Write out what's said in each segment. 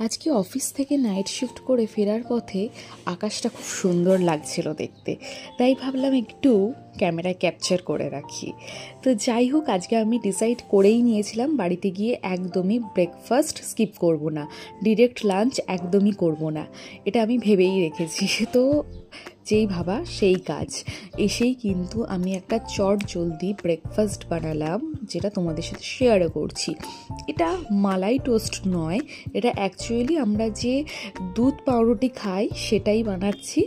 আজকে অফিস থেকে night shift করে ফেরার পথে আকাশটা খুব সুন্দর লাগছিল দেখতে, তাই ভাবলাম একটু ক্যামেরায় ক্যাপচার করে রাখি। তো যাই হোক, আজকে আমি ডিসাইড করেই নিয়েছিলাম বাড়িতে গিয়ে একদমই ব্রেকফাস্ট স্কিপ করব না, ডিরেক্ট লাঞ্চ একদমই করব না, এটা আমি ভেবেই রেখেছি। তো যেই ভাবা সেই কাজ। এসেই কিন্তু আমি একটা চট জলদি ব্রেকফাস্ট বানালাম, যেটা তোমাদের সাথে শেয়ারও করছি। এটা মালাই টোস্ট নয়, এটা অ্যাকচুয়ালি আমরা যে দুধ পাউরুটি খাই সেটাই বানাচ্ছি,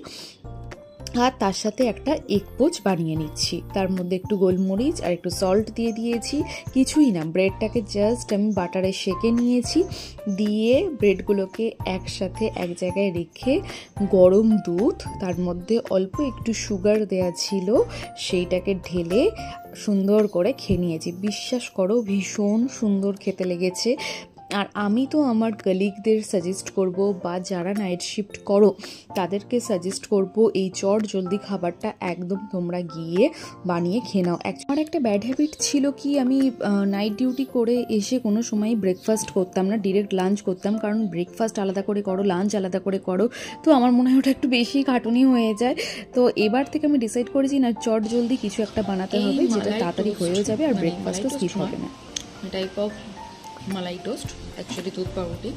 আর তার সাথে একটা এগ পোচ বানিয়ে নিচ্ছি। তার মধ্যে একটু গোলমরিচ আর একটু সল্ট দিয়ে দিয়েছি, কিছুই না, ব্রেডটাকে জাস্ট আমি বাটারে সেঁকে নিয়েছি, দিয়ে ব্রেডগুলোকে একসাথে এক জায়গায় রেখে গরম দুধ, তার মধ্যে অল্প একটু সুগার দেয়া ছিল, সেইটাকে ঢেলে সুন্দর করে খেয়ে নিয়েছি। বিশ্বাস করো, ভীষণ সুন্দর খেতে লেগেছে। আর আমি তো আমার কলিগদের সাজেস্ট করব, বা যারা নাইট শিফট করো তাদেরকে সাজেস্ট করব, এই চট জলদি খাবারটা একদম তোমরা গিয়ে বানিয়ে খেয়ে নাও। আমার একটা ব্যাড হ্যাবিট ছিল কি, আমি নাইট ডিউটি করে এসে কোনো সময় ব্রেকফাস্ট করতাম না, ডিরেক্ট লাঞ্চ করতাম, কারণ ব্রেকফাস্ট আলাদা করে করো, লাঞ্চ আলাদা করে করো, তো আমার মনে হয় ওটা একটু বেশি খাটুনি হয়ে যায়। তো এবার থেকে আমি ডিসাইড করেছি না, চট জলদি কিছু একটা বানাতে হবে যেটা তাড়াতাড়ি হয়েও যাবে আর ব্রেকফাস্টও স্কিপ হবে না। Type of malai toast, actually দুধ পাউরুটি।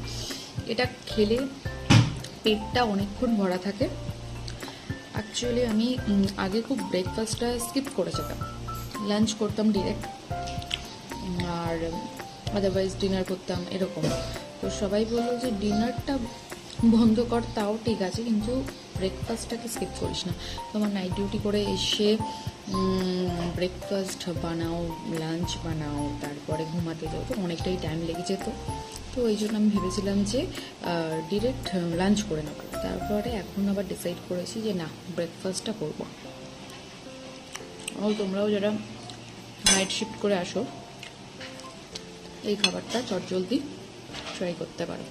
এটা খেলে পেটটা অনেকক্ষণ ভরা থাকে। অ্যাকচুয়ালি আমি আগে খুব ব্রেকফাস্টটা স্কিপ করে যেতাম, লাঞ্চ করতাম ডিরেক্ট, আর আদারওয়াইজ ডিনার করতাম এরকম। তো সবাই বললো যে ডিনারটা বন্ধ কর, তাও ঠিক আছে, কিন্তু ব্রেকফাস্টটাকে স্কিপ করিস না। তোমার নাইট ডিউটি করে এসে ব্রেকফাস্ট বানাও, লাঞ্চ বানাও, তারপরে ঘুমাতে যাও, তো অনেকটাই টাইম লেগে যেত। তো এই জন্য আমি ভেবেছিলাম যে ডিরেক্ট লাঞ্চ করে নেব। তারপরে এখন আবার ডিসাইড করেছি যে না, ব্রেকফাস্টটা করবো। তোমরাও যারা নাইট শিফট করে আসো, এই খাবারটা চটজলদি ট্রাই করতে পারো।